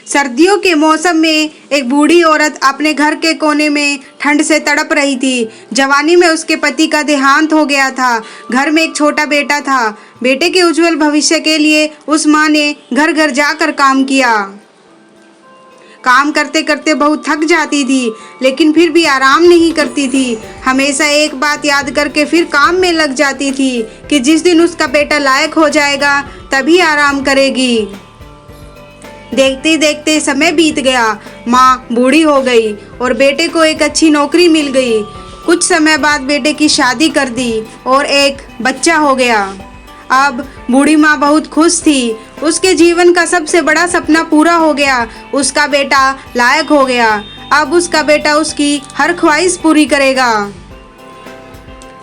सर्दियों के मौसम में एक बूढ़ी औरत अपने घर के कोने में ठंड से तड़प रही थी। जवानी में उसके पति का देहांत हो गया था। घर में एक छोटा बेटा था। बेटे के उज्जवल भविष्य के लिए उस माँ ने घर घर जाकर काम किया। काम करते करते बहुत थक जाती थी, लेकिन फिर भी आराम नहीं करती थी। हमेशा एक बात याद करके फिर काम में लग जाती थी कि जिस दिन उसका बेटा लायक हो जाएगा तभी आराम करेगी। देखते देखते समय बीत गया। माँ बूढ़ी हो गई और बेटे को एक अच्छी नौकरी मिल गई। कुछ समय बाद बेटे की शादी कर दी और एक बच्चा हो गया। अब बूढ़ी माँ बहुत खुश थी। उसके जीवन का सबसे बड़ा सपना पूरा हो गया। उसका बेटा लायक हो गया। अब उसका बेटा उसकी हर ख्वाहिश पूरी करेगा।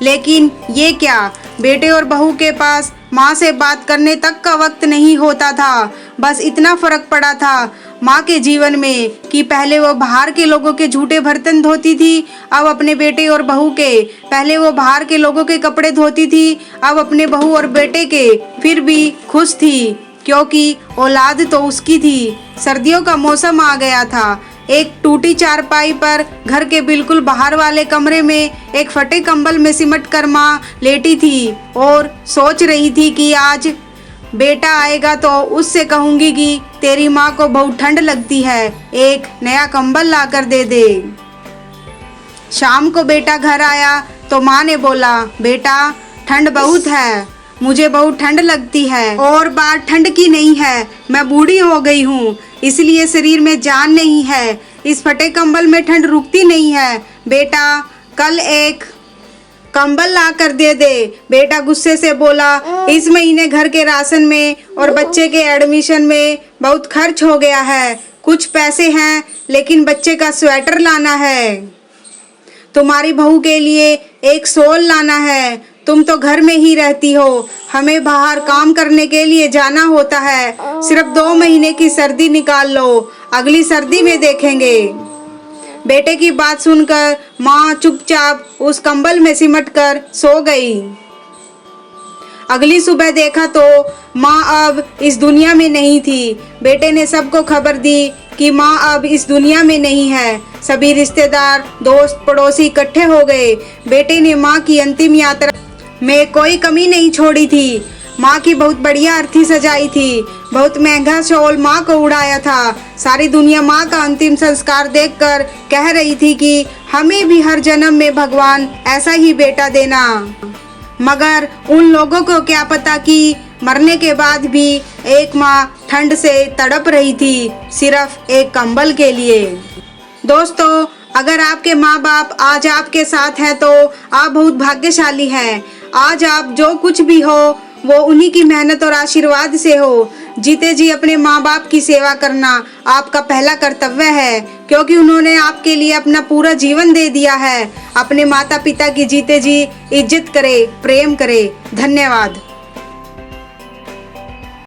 लेकिन ये क्या, बेटे और बहू के पास माँ से बात करने तक का वक्त नहीं होता था। बस इतना फर्क पड़ा था माँ के जीवन में कि पहले वो बाहर के लोगों के झूठे बर्तन धोती थी, अब अपने बेटे और बहू के। पहले वो बाहर के लोगों के कपड़े धोती थी, अब अपने बहू और बेटे के। फिर भी खुश थी क्योंकि औलाद तो उसकी थी। सर्दियों का मौसम आ गया था। एक टूटी चारपाई पर घर के बिल्कुल बाहर वाले कमरे में एक फटे कंबल में सिमट कर माँ लेटी थी और सोच रही थी कि आज बेटा आएगा तो उससे कहूँगी कि तेरी माँ को बहुत ठंड लगती है, एक नया कंबल ला कर दे दे। शाम को बेटा घर आया तो माँ ने बोला, बेटा ठंड बहुत है, मुझे बहुत ठंड लगती है और बात ठंड की नहीं है, मैं बूढ़ी हो गई हूँ, इसलिए शरीर में जान नहीं है। इस फटे कंबल में ठंड रुकती नहीं है। बेटा कल एक कंबल ला कर दे दे। बेटा गुस्से से बोला, इस महीने घर के राशन में और बच्चे के एडमिशन में बहुत खर्च हो गया है। कुछ पैसे हैं लेकिन बच्चे का स्वेटर लाना है, तुम्हारी बहू के लिए एक शॉल लाना है। तुम तो घर में ही रहती हो, हमें बाहर काम करने के लिए जाना होता है। सिर्फ 2 महीने की सर्दी निकाल लो, अगली सर्दी में देखेंगे। बेटे की बात सुनकर माँ चुपचाप उस कंबल में सिमट कर सो गई। अगली सुबह देखा तो माँ अब इस दुनिया में नहीं थी। बेटे ने सबको खबर दी कि माँ अब इस दुनिया में नहीं है। सभी रिश्तेदार, दोस्त, पड़ोसी इकट्ठे हो गए। बेटे ने माँ की अंतिम यात्रा में कोई कमी नहीं छोड़ी थी। माँ की बहुत बढ़िया अर्थी सजाई थी, बहुत महंगा शॉल माँ को उड़ाया था। सारी दुनिया माँ का अंतिम संस्कार देखकर कह रही थी कि हमें भी हर जन्म में भगवान ऐसा ही बेटा देना। मगर उन लोगों को क्या पता कि मरने के बाद भी एक माँ ठंड से तड़प रही थी, सिर्फ एक कंबल के लिए। दोस्तों, अगर आपके माँ बाप आज आपके साथ हैं तो आप बहुत भाग्यशाली हैं। आज आप जो कुछ भी हो वो उन्हीं की मेहनत और आशीर्वाद से हो। जीते जी अपने माँ बाप की सेवा करना आपका पहला कर्तव्य है, क्योंकि उन्होंने आपके लिए अपना पूरा जीवन दे दिया है। अपने माता पिता की जीते जी इज्जत करें, प्रेम करें। धन्यवाद।